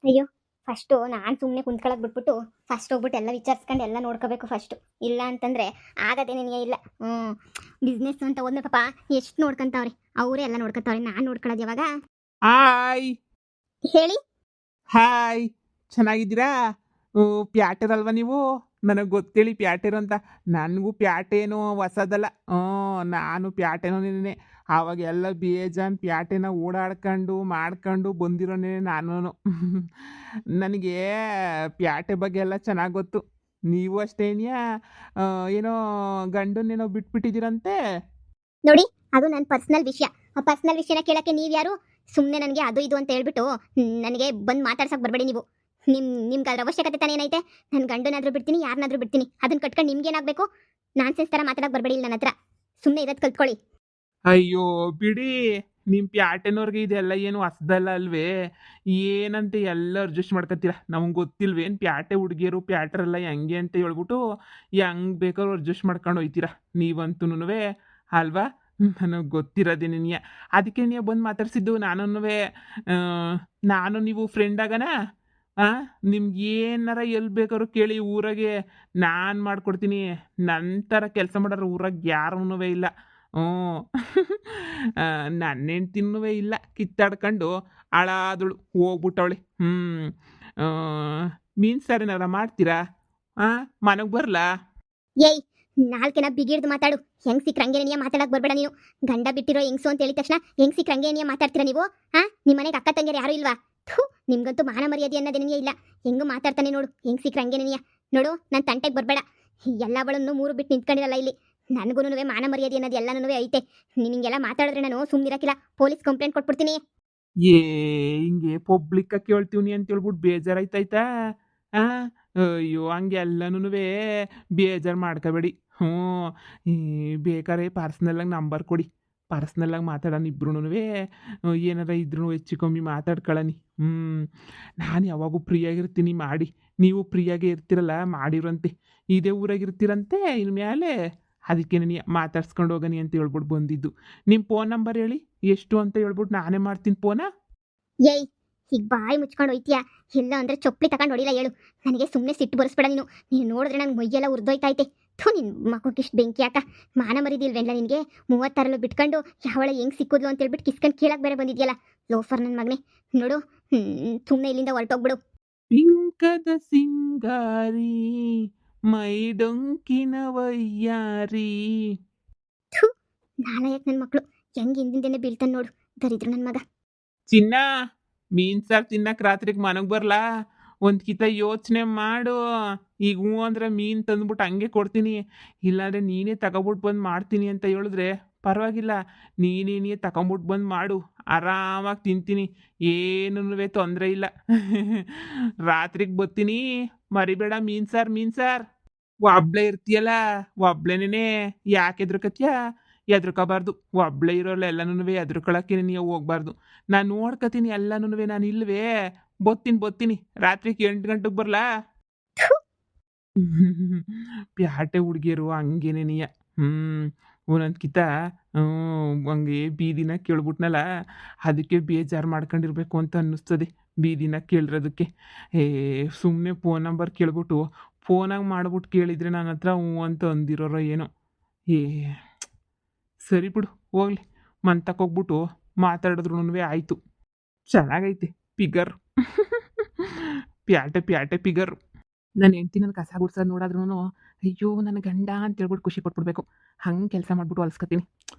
ಅಯ್ಯೋ, ಫಸ್ಟು ನಾನು ಸುಮ್ಮನೆ ಕುಂತ್ಕೊಳಕ್ ಬಿಟ್ಬಿಟ್ಟು ಫಸ್ಟ್ ಹೋಗ್ಬಿಟ್ಟು ಎಲ್ಲ ವಿಚಾರಿಸ್ಕೊಂಡು ಎಲ್ಲ ನೋಡ್ಕೋಬೇಕು ಫಸ್ಟು. ಇಲ್ಲ ಅಂತಂದರೆ ಆಗದೆ ನಿನಗೆ ಇಲ್ಲ. ಬಿಸ್ನೆಸ್ ಅಂತ ಹೋದ್ಮೇಲೆ ಪಾಪ ಎಷ್ಟು ನೋಡ್ಕೊಂತಾವ್ರೆ, ಅವರೇ ಎಲ್ಲ ನೋಡ್ಕೊತಾವ್ರೆ, ನಾನು ನೋಡ್ಕೊಳ್ಳೋದು ಯಾವಾಗ ಹಾಯ್ ಹೇಳಿ. ಹಾಯ್ ಚೆನ್ನಾಗಿದ್ದೀರಾ? ಪ್ಯಾಟೆರಲ್ವಾ ನೀವು? ನನಗೆ ಗೊತ್ತೇಳಿ ಪ್ಯಾಟೆರು ಅಂತ. ನನಗೂ ಪ್ಯಾಟೇನೋ ಹೊಸದಲ್ಲ. ನಾನು ಪ್ಯಾಟೆನೋನೇ. ಆವಾಗ ಎಲ್ಲ ಬೇಜಾನ್ ಪ್ಯಾಟೆನ ಓಡಾಡ್ಕೊಂಡು ಮಾಡ್ಕೊಂಡು ಬಂದಿರೋನೇ ನಾನು. ನನಗೆ ಪ್ಯಾಟೆ ಬಗ್ಗೆ ಎಲ್ಲ ಚೆನ್ನಾಗಿ ಗೊತ್ತು. ನೀವು ಅಷ್ಟೇನ್ಯಾ? ಏನೋ ಗಂಡನ್ನೇನೋ ಬಿಟ್ಬಿಟ್ಟಿದ್ದೀರಂತೆ. ನೋಡಿ, ಅದು ನನ್ನ ಪರ್ಸ್ನಲ್ ವಿಷಯ. ಆ ಪರ್ಸ್ನಲ್ ವಿಷಯನ ಕೇಳೋಕ್ಕೆ ನೀವು ಯಾರು? ಸುಮ್ಮನೆ ನನಗೆ ಅದು ಇದು ಅಂತ ಹೇಳ್ಬಿಟ್ಟು ನನಗೆ ಬಂದು ಮಾತಾಡ್ಸಕ್ಕೆ ಬರಬೇಡಿ ನೀವು. ನಿಮ್ಗೆ ಅದ್ರ ಅವಶ್ಯಕತೆ ತಾನೇ ಏನೈತೆ? ನನ್ನ ಗಂಡನಾದ್ರೂ ಬಿಡ್ತೀನಿ, ಯಾರನ್ನಾದ್ರೂ ಬಿಡ್ತೀನಿ. ಅದನ್ನ ಕಟ್ಕೊಂಡು ನಿಮ್ಗೆ ಏನಾಗಬೇಕು? ನಾನ್ಸೆನ್ಸ್ ಥರ ಮಾತಾಡಕ್ಕೆ ಬರಬೇಡಿ ನನ್ನ ಹತ್ರ. ಸುಮ್ಮನೆ ಇರೋದು ಕಲ್ತ್ಕೊಳ್ಳಿ. ಅಯ್ಯೋ ಬಿಡಿ, ನಿಮ್ಮ ಪ್ಯಾಟೆನವ್ರಿಗೆ ಇದೆಲ್ಲ ಏನು ಹೊಸ್ದಲ್ಲ ಅಲ್ವೇ? ಏನಂತೆ ಎಲ್ಲ ಅಡ್ಜಸ್ಟ್ ಮಾಡ್ಕೊತೀರ? ನಮ್ಗೆ ಗೊತ್ತಿಲ್ವೇನು ಪ್ಯಾಟೆ ಹುಡುಗಿಯರು ಪ್ಯಾಟರೆಲ್ಲ ಹೆಂಗೆ ಅಂತ ಹೇಳ್ಬಿಟ್ಟು ಹೆಂಗೆ ಬೇಕಾದ್ರೂ ಅಡ್ಜಸ್ಟ್ ಮಾಡ್ಕೊಂಡು ಹೋಯ್ತೀರ ನೀವಂತೂ ಅಲ್ವಾ? ನನಗೆ ಗೊತ್ತಿರೋದೇ ನಿನ್ನೆ, ಅದಕ್ಕೆ ನೀವು ಬಂದು ಮಾತಾಡ್ಸಿದ್ದು ನಾನು. ನಾನು ನೀವು ಫ್ರೆಂಡ್ ಆಗಣ? ನಿಮ್ಗೆ ಏನಾರ ಎಲ್ಲಿ ಬೇಕಾದ್ರೂ ಕೇಳಿ ಊರಾಗೆ ನಾನು ಮಾಡ್ಕೊಡ್ತೀನಿ. ನನ್ನ ಥರ ಕೆಲಸ ಮಾಡೋರು ಊರಾಗ ಯಾರೂ ಇಲ್ಲ. ಹ್ಞೂ. ನನ್ನ ಹೆಂಡ್ತಿನೂ ಇಲ್ಲ, ಕಿತ್ತಾಡ್ಕೊಂಡು ಹಾಳಾದಳು ಹೋಗ್ಬಿಟ್ಟವಳೆ. ಮೀನು ಸಾರು ಏನಾರ ಮಾಡ್ತೀರಾ? ಮನೆಗೆ ಬರಲಾ? ಏಯ್, ನಾಲ್ಕೆನ ಬಿಗಿಡ್ದು ಮಾತಾಡು. ಹೆಂಗ್ ಸಿಕ್ರಂಗೇನಿಯ ಮಾತಾಡಕ್ ಬರ್ಬೇಡ ನೀನು. ಗಂಡ ಬಿಟ್ಟಿರೋ ಹೆಂಗ್ಸು ಅಂತ ಹೇಳಿದ ತಕ್ಷಣ ಹೆಂಗ್ ಸಿಕ್ರಂಗೇನಿಯ ಮಾತಾಡ್ತೀರಾ ನೀವು? ನಿಮ್ಮ ಮನೆಗೆ ಅಕ್ಕ ತಂಗಿಯರು ಯಾರು ಇಲ್ವಾ? ನಿಮ್ಗಂತೂ ಮಾನ ಮರ್ಯಾದೆ ಅನ್ನೋದೇನಿಯ ಇಲ್ಲ. ಹೆಂಗು ಮಾತಾಡ್ತಾನೆ ನೋಡು, ಹೆಂಗ್ ಸಿಕ್ರಂಗೇನಿಯ ನೋಡು. ನನ್ನ ತಂಟೆಗೆ ಬರಬೇಡ. ಎಲ್ಲ ಬಳನ್ನು ಮೂರು ಬಿಟ್ಟು ನಿಂತ್ಕೊಂಡಿರಲ್ಲ ಇಲ್ಲಿ. ನನಗೂ ಮಾನ ಮರ್ಯಾದೆ ಅನ್ನೋದು ಎಲ್ಲನೂ ಐತೆ. ನಿನಗೆಲ್ಲ ಮಾತಾಡಿದ್ರೆ ನಾನು ಸುಮ್ಮನಿರಕ್ಕಿಲ್ಲ, ಪೊಲೀಸ್ ಕಂಪ್ಲೇಂಟ್ ಕೊಟ್ಬಿಡ್ತೀನಿ. ಏ ಹಿಂಗೆ ಪಬ್ಲಿಕ್ಕ ಕೇಳ್ತೀವಿ ಅಂತ ಹೇಳ್ಬಿಟ್ಟು ಬೇಜಾರಾಯ್ತಾಯ್ತಾ? ಅಯ್ಯೋ ಹಂಗೆಲ್ಲನೂ ಬೇಜಾರು ಮಾಡ್ಕೋಬೇಡಿ. ಈ ಬೇಕಾದ್ರೆ ಪರ್ಸ್ನಲ್ಲಾಗಿ ನಂಬರ್ ಕೊಡಿ, ಪರ್ಸ್ನಲ್ಲಾಗಿ ಮಾತಾಡೋಣ ಇಬ್ರು. ಏನಾರ ಇದ್ರೂ ಹೆಚ್ಚು ಕಮ್ಮಿ ಮಾತಾಡ್ಕೊಳ್ಳಿ. ನಾನು ಯಾವಾಗೂ ಫ್ರೀಯಾಗಿರ್ತೀನಿ, ಮಾಡಿ. ನೀವು ಫ್ರೀಯಾಗೇ ಇರ್ತೀರಲ್ಲ, ಮಾಡಿರಂತೆ. ಇದೇ ಊರಾಗಿರ್ತೀರಂತೆ ಇನ್ಮೇಲೆ. ಅದಕ್ಕೆ ನೀ ಮಾತಾಡ್ಸ್ಕೊಂಡು ಹೋಗನಿ ಅಂತ ಹೇಳ್ಬಿಟ್ಟು ಬಂದಿದ್ದು. ನಿಮ್ಮ ಫೋನ್ ನಂಬರ್ ಹೇಳಿ, ಎಷ್ಟು ಅಂತ ಹೇಳ್ಬಿಟ್ಟು ನಾನೇ ಮಾಡ್ತೀನಿ ಫೋನ. ಏಯ್, ಈಗ ಬಾಯಿ ಮುಚ್ಕೊಂಡು ಹೋಯ್ತೀಯಾ? ಇಲ್ಲ ಅಂದರೆ ಚೊಪ್ಪಲಿ ತಗೊಂಡು ಹೊಡಿಲ್ಲ ಹೇಳು. ನನಗೆ ಸುಮ್ಮನೆ ಸಿಟ್ಟು ಬರೆಸ್ಬೇಡ ನೀನು. ನೀನು ನೋಡಿದ್ರೆ ನಂಗೆ ಮೈಯೆಲ್ಲ ಉರ್ದೋಯ್ತೈತೆ. ನಿನ್ನ ಮಕ್ಕಳಿಷ್ಟು ಬೆಂಕಿ ಯಾಕ? ಮಾನ ಮರಿದಿಲ್ವೇನ್ಲ ನಿನಗೆ? 36 ಬಿಟ್ಕೊಂಡು ಯಾವಳ ಹೆಂಗೆ ಸಿಕ್ಕಿದ್ಲು ಅಂತ ಹೇಳ್ಬಿಟ್ಟು ಕಿಸ್ಕೊಂಡು ಕೇಳಕ್ಕೆ ಬೇರೆ ಬಂದಿದ್ಯಲ್ಲ ಲೋಫರ್ ನನ್ನ ಮಗನೇ. ನೋಡು, ಸುಮ್ಮನೆ ಇಲ್ಲಿಂದ ಹೊರಟೋಗ್ಬಿಡು. ಪಿಂಕದ ಸಿಂಗಾರಿ ಮೈಡೊಂಕಿನ ವಯ್ಯಾರಿ. ನಾಲಾಯಕ್ ನನ್ನ ಮಕ್ಕಳು ಹೆಂಗೆ ಹಿಂದಿಂದೇನೆ ಬೀಳ್ತಾನೆ ನೋಡು, ದರಿದ್ರು ನನ್ನ ಮಗ. ಚಿನ್ನ, ಮೀನ್ ಸಾರು ತಿನ್ನಕ್ಕೆ ರಾತ್ರಿಗೆ ಮನೆಗೆ ಬರಲಾ? ಒಂದು ಕಿತ ಯೋಚನೆ ಮಾಡು. ಈಗ ಹ್ಞೂ ಅಂದ್ರೆ ಮೀನು ತಂದ್ಬಿಟ್ಟು ಹಂಗೆ ಕೊಡ್ತೀನಿ, ಇಲ್ಲಾಂದರೆ ನೀನೇ ತಗೊಬಿಟ್ಟು ಬಂದು ಮಾಡ್ತೀನಿ ಅಂತ ಹೇಳಿದ್ರೆ ಪರವಾಗಿಲ್ಲ. ನೀನೇ ತಗೊಂಬಿಟ್ಟು ಬಂದು ಮಾಡು, ಆರಾಮಾಗಿ ತಿಂತೀನಿ, ಏನೂ ತೊಂದರೆ ಇಲ್ಲ. ರಾತ್ರಿಗೆ ಬರ್ತೀನಿ, ಮರಿಬೇಡ. ಮೀನು ಸಾರು ಒಬ್ಳೆ ಇರ್ತೀಯಲ್ಲ, ಒಬ್ಳೆನೇ ಯಾಕೆ ಎದ್ರಕತ್ಯ? ಎದ್ರಕೋಬಾರ್ದು. ಒಬ್ಳೆ ಇರೋಲ್ಲ ಎಲ್ಲನೂ ಎದ್ರಕೊಳಕ್ಕೆ ನೀವು ಹೋಗ್ಬಾರ್ದು. ನಾನು ನೋಡ್ಕೊತೀನಿ ಎಲ್ಲನೂ. ನಾನು ಇಲ್ವೇ? ಬತ್ತೀನಿ. ರಾತ್ರಿಗೆ 8 ಗಂಟೆಗೆ ಬರಲಾ? ಪ್ಯಾಟೆ ಹುಡುಗಿಯರು ಹಂಗೇನೇನಿಯ. ಒಂದೊಂದ್ಕಿತ ಹಂಗೆ ಬೀದಿನ ಕೇಳ್ಬಿಟ್ನಲ್ಲ, ಅದಕ್ಕೆ ಬೇಜಾರು ಮಾಡ್ಕೊಂಡಿರ್ಬೇಕು ಅಂತ ಅನ್ನಿಸ್ತದೆ ಬೀದಿನ ಕೇಳಿರೋದಕ್ಕೆ. ಸುಮ್ಮನೆ ಫೋನ್ ನಂಬರ್ ಕೇಳ್ಬಿಟ್ಟು ಫೋನಾಗ ಮಾಡ್ಬಿಟ್ಟು ಕೇಳಿದರೆ ನನ್ನ ಹತ್ರ ಹ್ಞೂ ಅಂತ ಅಂದಿರೋರೋ ಏನೋ. ಸರಿ ಬಿಡು, ಹೋಗ್ಲಿ. ಮಂತಕ್ಕೋಗ್ಬಿಟ್ಟು ಮಾತಾಡಿದ್ರು ಆಯಿತು. ಚೆನ್ನಾಗೈತೆ ಫಿಗರ್. ಪ್ಯಾಟೆ ಫಿಗರ್. ನನ್ನ ಹೆಂಡ್ತಿ ನನ್ನ ಕಸ ಗುಡ್ಸೋದು ನೋಡಿದ್ರೂ ಅಯ್ಯೋ ನನ್ನ ಗಂಡ ಅಂತೇಳ್ಬಿಟ್ಟು ಖುಷಿ ಪಟ್ಬಿಡ್ಬೇಕು. ಹಂಗೆ ಕೆಲಸ ಮಾಡ್ಬಿಟ್ಟು ಹೊಲ್ಸ್ಕೊತೀನಿ.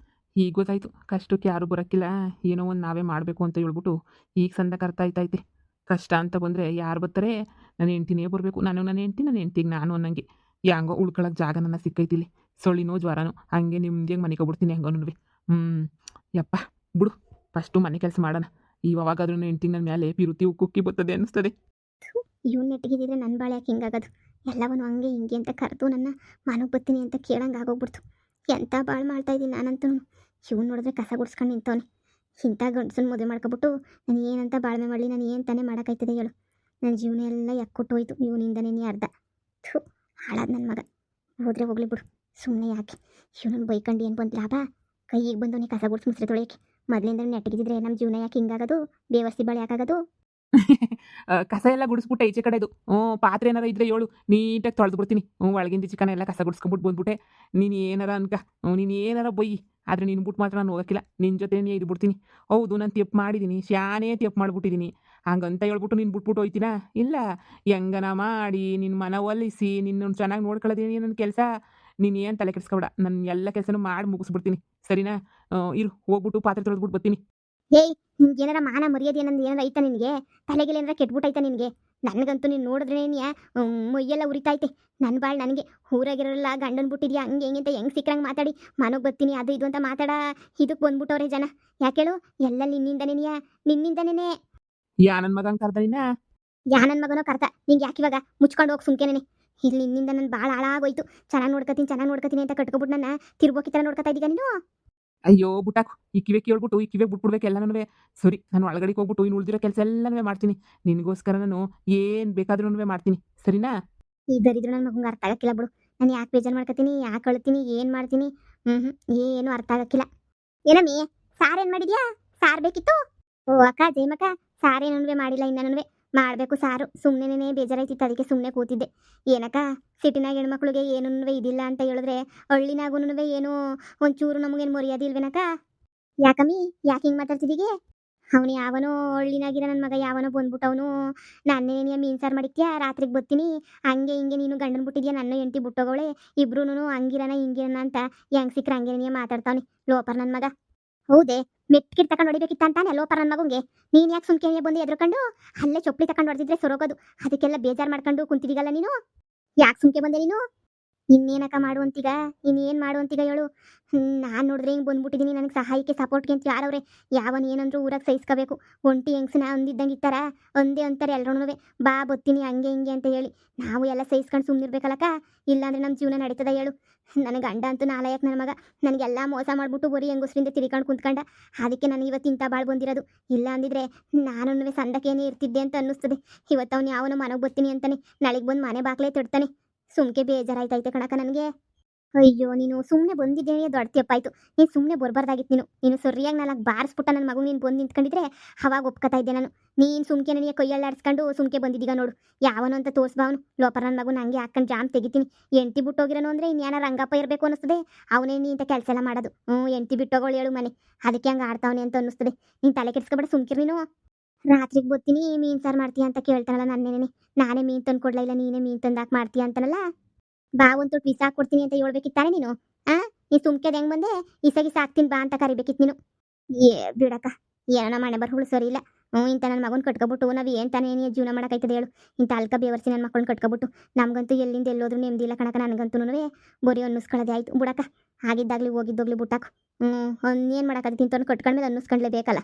ಈಗ ಗೊತ್ತಾಯ್ತು, ಕಷ್ಟಕ್ಕೆ ಯಾರೂ ಬರೋಕ್ಕಿಲ್ಲ, ಏನೋ ಒಂದು ನಾವೇ ಮಾಡಬೇಕು ಅಂತ ಹೇಳ್ಬಿಟ್ಟು ಈಗ ಸಂದಕ್ಕೆ ಅರ್ಥ ಆಯ್ತೈತೆ. ಕಷ್ಟ ಅಂತ ಬಂದರೆ ಯಾರು ಬರ್ತಾರೆ? ನನ್ನ ಹೆಂಡ್ತಿನೇ ಬರಬೇಕು. ನನ್ನ ಹೆಂಡ್ತಿಗೆ ನಾನು ಅನ್ನಂಗೆ ಹೆಂಗೋ ಉಳ್ಕೊಳಕ್ಕೆ ಜಾಗ ನನ್ನ ಸಿಕ್ಕೈತಿಲ್ಲಿ. ಸೊಳ್ಳಿನೋ ಜ್ವರನೋ ಹಂಗೆ ನಿಮ್ದಿಗೆ ಮನೆ ಕೊಬಿಡ್ತೀನಿ ಹೆಂಗೋನು. ಯಪ್ಪ ಬಿಡು, ಫಸ್ಟು ಮನೆ ಕೆಲಸ ಮಾಡೋಣ. ಇವಾಗಾದ್ರೂ ಹೆಂಡ್ತಿಗೆ ನನ್ನ ಮೇಲೆ ಪಿರುತಿ ಕುಕ್ಕಿ ಬರ್ತದೆ ಅನ್ನಿಸ್ತದೆ. ಇವನು ನೆಟ್ಟಿಗಿದ್ರೆ ನನ್ನ ಬಾಳೆ ಯಾಕೆ ಹಿಂಗಾಗೋದು? ಎಲ್ಲವನು ಹಂಗೆ ಹಿಂಗೆ ಅಂತ ಕರೆದು ನನ್ನ ಮನೆಗೆ ಬರ್ತೀನಿ ಅಂತ ಕೇಳಂಗೆ ಆಗೋಗ್ಬಿಡ್ತು. ಎಂಥ ಬಾಳು ಮಾಡ್ತಾಯಿದ್ದೀನಿ ನಾನಂತೂ. ಇವ್ನು ನೋಡಿದ್ರೆ ಕಸ ಗುಡ್ಸ್ಕೊಂಡು ನಿಂತವನೆ. ಇಂಥ ಗಂಡಸನ್ನು ಮದುವೆ ಮಾಡ್ಕೊಬಿಟ್ಟು ನಾನು ಏನಂತ ಬಾಳ್ಮೆ ಮಾಡಲಿ? ನಾನು ಏನು ತಾನೇ ಮಾಡೋಕ್ಕಾಯ್ತದೆ ಹೇಳು? ನನ್ನ ಜೀವನ ಎಲ್ಲ ಯಾಕೊಟ್ಟೋಯ್ತು ಇವನಿಂದನೇ ಅರ್ಧ. ಹಾಳಾದ ನನ್ನ ಮಗ. ಹೋದರೆ ಹೋಗ್ಲಿ ಬಿಡು, ಸುಮ್ಮನೆ ಯಾಕೆ ಇವನನ್ನು ಬೈಕೊಂಡು ಏನು ಬಂತು ಲಾಭ? ಕೈಗೆ ಬಂದವನಿಗೆ ಕಸ ಗುಡ್ಸಿ ಮುಸ್ರೆ ತೊಳೆಯೋಕ್ಕೆ. ಮೊದಲಿಂದ ನೆಟ್ಟಗಿದ್ರೆ ನಮ್ಮ ಜೀವನ ಯಾಕೆ ಹಿಂಗಾಗೋದು? ಬೇವಸ್ತಿ ಬಾಳೆ ಯಾಕಾಗೋದು? ಕಸ ಎಲ್ಲ ಗುಡಿಸ್ಬಿಟ್ಟೆ ಈಚೆ ಕಡೆದು. ಪಾತ್ರೆ ಏನಾರ ಇದ್ರೆ ಹೇಳು, ನೀಟಾಗಿ ತೊಳೆದು ಬಿಡ್ತೀನಿ. ಒಳಗಿಂದ ಚಿಕನ್ ಎಲ್ಲ ಕಸ ಗುಡಿಸ್ಕೊಂಬಿಟ್ಟು ಬಂದ್ಬಿಟ್ಟೆ. ನೀನು ಏನಾರ ಅನ್ಕ, ನೀನು ಏನಾರ ಬೈಯಿ, ಆದರೆ ನಿನ್ನ ಬಿಟ್ಟು ಮಾತ್ರ ನಾನು ಹೋಗಕ್ಕಿಲ್ಲ. ನಿನ್ನ ಜೊತೆನೇ ಇದ್ಬಿಡ್ತೀನಿ. ಹೌದು, ನಾನು ತಪ್ಪು ಮಾಡಿದ್ದೀನಿ, ಶಾನೇ ತಪ್ಪು ಮಾಡ್ಬಿಟ್ಟಿದ್ದೀನಿ. ಹಂಗಂತ ಹೇಳ್ಬಿಟ್ಟು ನೀನು ಬಿಟ್ಬಿಟ್ಟು ಹೋಯ್ತೀನಾ? ಇಲ್ಲ, ಹೆಂಗನ ಮಾಡಿ ನಿನ್ನ ಮನವೊಲಿಸಿ ನಿನ್ನನ್ನು ಚೆನ್ನಾಗಿ ನೋಡ್ಕೊಳ್ಳೋದೇನೆ ನನ್ನ ಕೆಲಸ. ನೀನು ಏನು ತಲೆ ಕೆಡಿಸ್ಕೊಬೇಡ, ನಾನು ಎಲ್ಲ ಕೆಲಸನೂ ಮಾಡಿ ಮುಗಿಸ್ಬಿಡ್ತೀನಿ, ಸರಿನಾ? ಇರು, ಹೋಗ್ಬಿಟ್ಟು ಪಾತ್ರೆ ತೊಳೆದ್ಬಿಟ್ಟು ಬರ್ತೀನಿ. ಏಯ್, ನಿನ್ಗೆ ಏನಾರ ಮಾನ ಮರ್ಯಾದೆ ಏನಂದು ಏನಾರ ಐತಾ ನಿನಗೆ? ತಲೆಗೆಲ್ಲ ಏನಾರ ಕೆಟ್ಬಿಟ್ಟೈತಾ ನಿನಗೆ? ನನಗಂತೂ ನೀನು ನೋಡಿದ್ರೆ ಮೊಯ್ಯೆಲ್ಲ ಉರಿತೈತೆ. ನನ್ನ ಬಾಳ್ ನನಗೆ ಊರಾಗಿರೋಲ್ಲ, ಗಂಡನ ಬಿಟ್ಟಿದ್ಯಾ ಹಂಗೆ ಹೆಂಗೆ ಅಂತ ಹೆಂಗೆ ಸಿಕ್ಕರಂಗೆ ಮಾತಾಡಿ ಮನೆಗೆ ಬರ್ತೀನಿ ಅದು ಇದು ಅಂತ ಮಾತಾಡ ಇದಕ್ಕೆ ಬಂದ್ಬಿಟ್ಟವ್ರೆ ಜನ. ಯಾಕೇಳು? ಎಲ್ಲ ನಿನ್ನಿಂದನೇ. ಯಾ ನನ್ನ ಮಗಂಗೆ ಕರ್ದನಿನ? ಯಾ ನನ್ನ ಮಗನೋ ಕರ್ತ, ನಿಂಗೆ ಯಾಕೆ ಇವಾಗ ಮುಚ್ಕೊಂಡು ಹೋಗಿ ಸುಮ್ಕೆನೆ. ಇಲ್ಲಿ ನಿನ್ನಿಂದ ನನ್ನ ಭಾಳ ಹಾಳಾಗೋಯ್ತು. ಚೆನ್ನಾಗಿ ನೋಡ್ಕೊತೀನಿ ಅಂತ ಕಟ್ಕೊಬಿಟ್ಟು ನನ್ನ ತಿರ್ಬೋಕಿ ಥರ ನೋಡ್ಕೊತಾ ಇದ್ದೀಗ ನೀನು. ಅಯ್ಯೋ ಬುಟಾಕು, ಈ ಕಿವೆ ಕೇಳ್ಬಿಟ್ಟು ಈ ಕಿವೆ ಬಿಟ್ಬಿಡ್ಬೇಕು ಎಲ್ಲನೂ. ಸರಿ, ನಾನು ಒಳಗಡೆಗೆ ಹೋಗ್ಬಿಟ್ಟು ಇನ್ನು ಉಳಿದಿರೋ ಕೆಲಸ ಎಲ್ಲನೂ ಮಾಡ್ತೀನಿ. ನಿನಗೋಸ್ಕರ ನಾನು ಏನು ಬೇಕಾದ್ರೂ ಮಾಡ್ತೀನಿ, ಸರಿನಾ? ಈ ದರಿದ್ರು ನನ್ನ ಮಗಂಗೆ ಅರ್ಥ ಆಗಕ್ಕಿಲ್ಲ ಬಿಡು. ನಾನು ಯಾಕೆ ಬೇಜಾರು ಮಾಡ್ಕೊತೀನಿ, ಯಾಕೆ ಅಳ್ತೀನಿ, ಏನು ಮಾಡ್ತೀನಿ? ಏನು ಅರ್ಥ ಆಗಕ್ಕಿಲ್ಲ. ಏನಮ್ಮಿ, ಸಾರೇನು ಮಾಡಿದ್ಯಾ? ಸಾರು ಬೇಕಿತ್ತು? ಓ ಅಕ್ಕ, ಜಯಮಕ್ಕ, ಸಾರೇನು ಮಾಡಿಲ್ಲ ಇನ್ನೂ. ಮಾಡಬೇಕು ಸಾರು. ಸುಮ್ಮನೆ ಬೇಜಾರಾಯ್ತಿತ್ತು, ಅದಕ್ಕೆ ಸುಮ್ಮನೆ ಕೂತಿದ್ದೆ. ಏನಕ್ಕ, ಸಿಟಿನಾಗ ಹೆಣ್ಮಕ್ಳಿಗೆ ಏನೂ ಇದಿಲ್ಲ ಅಂತ ಹೇಳಿದ್ರೆ ಹಳ್ಳಿನಾಗೂ ಏನು ಒಂಚೂರು ನಮಗೇನು ಮರ್ಯಾದೆ ಇಲ್ವೇನಕ್ಕ? ಯಾಕಮ್ಮಿ, ಯಾಕೆ ಹಿಂಗೆ ಮಾತಾಡ್ತಿದ್ದೀಗೆ? ಅವನು ಯಾವನೋ ಹಳ್ಳಿನಾಗಿರೋ ನನ್ನ ಮಗ ಯಾವನೋ ಬಂದ್ಬಿಟ್ಟವನು. ನಾನೇನೇ ಮೀನು ಸಾರು ಮಾಡಿದ್ಯಾ, ರಾತ್ರಿಗೆ ಬರ್ತೀನಿ ಹಂಗೆ ಹಿಂಗೆ, ನೀನು ಗಂಡನ ಬಿಟ್ಟಿದ್ಯಾ, ನನ್ನ ಹೆಂಡತಿ ಬಿಟ್ಟೋಗೋಳೆ, ಇಬ್ರು ಹಂಗಿರನ ಹಿಂಗಿರನ ಅಂತ ಹೆಂಗೆ ಸಿಕ್ಕರೆ ಹಂಗೆ ಮಾತಾಡ್ತಾವನಿ ಲೋಪರ್ ನನ್ನ ಮಗ. ಹೌದೇ, ಮೆಟ್ಕಿಟ್ ತಗೊಂಡು ಹೊಡಿಬೇಕಿತ್ತ ಅಂತಾನೆ ಲೋಪರ್ ನನ್ನ ಮಗಂಗೆ. ನೀನು ಯಾಕೆ ಸುಮ್ಕೆ ಬಂದು ಎದ್ರುಕೊಂಡು ಅಲ್ಲೇ ಚೊಪ್ಪಲಿ ತಗೊಂಡು ಹೊಡೆದಿದ್ರೆ ಸೊರೋಗೋದು. ಅದಕ್ಕೆಲ್ಲ ಬೇಜಾರು ಮಾಡ್ಕೊಂಡು ಕುಂತಿದ್ದೀಗಲ್ಲ ನೀನು. ಯಾಕೆ ಸುಮ್ಕೆ ಬಂದೆ ನೀನು? ಇನ್ನೇನಕ್ಕ ಮಾಡುವಂತೀಗ, ಇನ್ನೇನು ಮಾಡುವಂತೀಗ ಹೇಳು? ನಾನು ನೋಡಿದ್ರೆ ಹಿಂಗೆ ಬಂದ್ಬಿಟ್ಟಿದ್ದೀನಿ, ನನಗೆ ಸಹಾಯಕ್ಕೆ ಸಪೋರ್ಟ್ಗೆ ಅಂತ ಯಾರವ್ರೆ? ಯಾವನು ಏನಂದ್ರೂ ಊರಾಗ ಸಹಿಸ್ಕೋಬೇಕು. ಒಂಟಿ ಹೆಂಗ್ಸನ ಅಂದಿದ್ದಂಗೆ ಇತ್ತಾರ ಒಂದೇ ಅಂತಾರೆ ಎಲ್ಲರೂ. ಬಾ ಬತ್ತೀನಿ ಹಂಗೆ ಹಿಂಗೆ ಅಂತ ಹೇಳಿ ನಾವು ಎಲ್ಲ ಸಹಿಸ್ಕೊಂಡು ಸುಮ್ಮನಿರ್ಬೇಕಲ್ಲಕ್ಕ. ಇಲ್ಲಾಂದ್ರೆ ನಮ್ಮ ಜೀವನ ನಡೀತದ ಹೇಳು? ನನ್ನ ಗಂಡ ಅಂತೂ ನಾಲಾಯಕ್ ನನ್ನ ಮಗ. ನನಗೆಲ್ಲ ಮೋಸ ಮಾಡಿಬಿಟ್ಟು ಬರೀ ಹೆಂಗಸ್ರಿಂದ ತಿರ್ಕೊಂಡು ಕುಂತ್ಕೊಂಡ. ಅದಕ್ಕೆ ನನಗೆ ಇವತ್ತು ಇಂಥ ಬಾಳು ಬಂದಿರೋದು. ಇಲ್ಲ ಅಂದಿದ್ರೆ ನಾನು ಸಂದಕೇನೇ ಇರ್ತಿದ್ದೆ ಅಂತ ಅನ್ನಿಸ್ತದೆ. ಇವತ್ತು ಅವ್ನು ಯಾವನು ಮನೆಗೆ ಬರ್ತೀನಿ ಅಂತಾನೆ, ನಾಳೆಗೆ ಬಂದು ಮನೆ ಬಾಕ್ಲೇ ತಡ್ತಾನೆ. ಸುಮ್ಕೆ ಬೇಜಾರಾಯ್ತೈತೆ ಕಣಕ ನನಗೆ. ಅಯ್ಯೋ, ನೀನು ಸುಮ್ಮನೆ ಬಂದಿದ್ದೇನೆ ದೊಡ್ಡ ತಪ್ಪಾಯ್ತು. ನೀನು ಸುಮ್ಮನೆ ಬರಬಾರ್ದಾಗಿತ್ತು. ನೀನು ಸರಿಯಾಗಿ ನಾಲ್ಕು ಬಾರಿಸ್ಬಿಟ್ಟ ನನ್ನ ಮಗು ನೀನು ಬಂದು ನಿಂತ್ಕೊಂಡಿದ್ರೆ ಅವಾಗ ಒಪ್ಕೊತಾ ಇದ್ದೆ ನಾನು. ನೀನು ಸುಮ್ಕೆ ನನಗೆ ಕೈಯಲ್ಲಾಡಿಸ್ಕೊಂಡು ಸುಮ್ಕೆ ಬಂದಿದ್ದೀಗ ನೋಡು. ಯಾವನು ಅಂತ ತೋರಿಸ್ಬಾವನು ಲೋಪರ್ ನನ್ನ ಮಗು ನಂಗೆ ಹಾಕೊಂಡು ಜಾಮ್ ತೆಗಿತೀನಿ. ಎಂಟಿ ಬಿಟ್ಟೋಗಿರೋನು ಅಂದರೆ ಇನ್ಯಾನ ರಂಗಪ್ಪ ಇರಬೇಕು ಅನ್ನಿಸ್ತದೆ. ಅವನೇ ನೀ ಇಂಥ ಕೆಲಸ ಎಲ್ಲ ಮಾಡೋದು. ಎಂಟಿ ಬಿಟ್ಟೋಗೋಳು ಹೇಳು ಮನೆ, ಅದಕ್ಕೆ ಹಂಗೆ ಆಡ್ತಾವನೆ ಅಂತ ಅನ್ನಿಸ್ತದೆ. ನೀನು ತಲೆ ಕೆಡಿಸ್ಕೊಬೇಡ, ಸುಮ್ಕಿರಿ ನೀನು. ರಾತ್ರಿಗೆ ಬರ್ತೀನಿ ಮೀನು ಸಾರು ಮಾಡ್ತೀಯ ಅಂತ ಕೇಳ್ತಾನಲ್ಲ ನನ್ನೇನೆ. ನಾನೇ ಮೀನು ತಂದು ಕೊಡ್ಲಾ, ಇಲ್ಲ ನೀನೇ ಮೀನು ತಂದಾಕ ಮಾಡ್ತೀಯ ಅಂತನಲ್ಲ. ಬಾ ಒಂದು ತೊಟ್ಟು ಬಿಸಾಕ್ ಕೊಡ್ತೀನಿ ಅಂತ ಹೇಳ್ಬೇಕಿತ್ತಾನೆ ನೀನು. ನೀ ಸುಮ್ಕೆದ್ ಹೆಂಗ್ ಬಂದೆ? ಇಸಾಗಿ ಸಾಕ್ತೀನಿ ಬಾ ಅಂತ ಕರಿಬೇಕಿತ್ತು ನೀನು. ಏ ಬಿಡಕ್ಕ, ಏನೋ ಮನೆ ಬರ್ಹುಳು ಸರಿ ಇಲ್ಲ. ಇಂಥ ನನ್ನ ಮಗನ ಕಟ್ಕೊಬಿಟ್ಟು ನಾವು ಏನು ತಾನೇ ಜೀವನ ಮಾಡೋಕ್ಕಾಯ್ತದೆ ಹೇಳು? ಇಂಥ ಅಲ್ಕ ಬೇವರ್ಸಿ ನನ್ನ ಮಕ್ಕಳನ್ನ ಕಟ್ಕೊಬಿಟ್ಟು ನಮಗಂತೂ ಎಲ್ಲಿಂದ ಎಲ್ಲೋದ್ರೂ ನೆಮ್ಮದಿ ಇಲ್ಲ ಕಣಕ. ನನಗಂತೂ ಬರೀ ಅನ್ನಿಸ್ಕೊಳ್ಳೋದೇ ಆಯ್ತು ಬಿಡಕ್ಕ. ಆಗಿದ್ದಾಗಲಿ ಹೋಗಿದ್ದೋಗ್ಲಿ ಬಿಟ್ಟಾಕು. ಏನು ಮಾಡೋಕ್ಕಾಗ, ತಿಂತವ್ನು ಕಟ್ಕೊಂಡ್ಮೇಲೆ ಅನ್ನಿಸ್ಕೊಂಡ್ಲೇಬೇಕಲ್ಲ.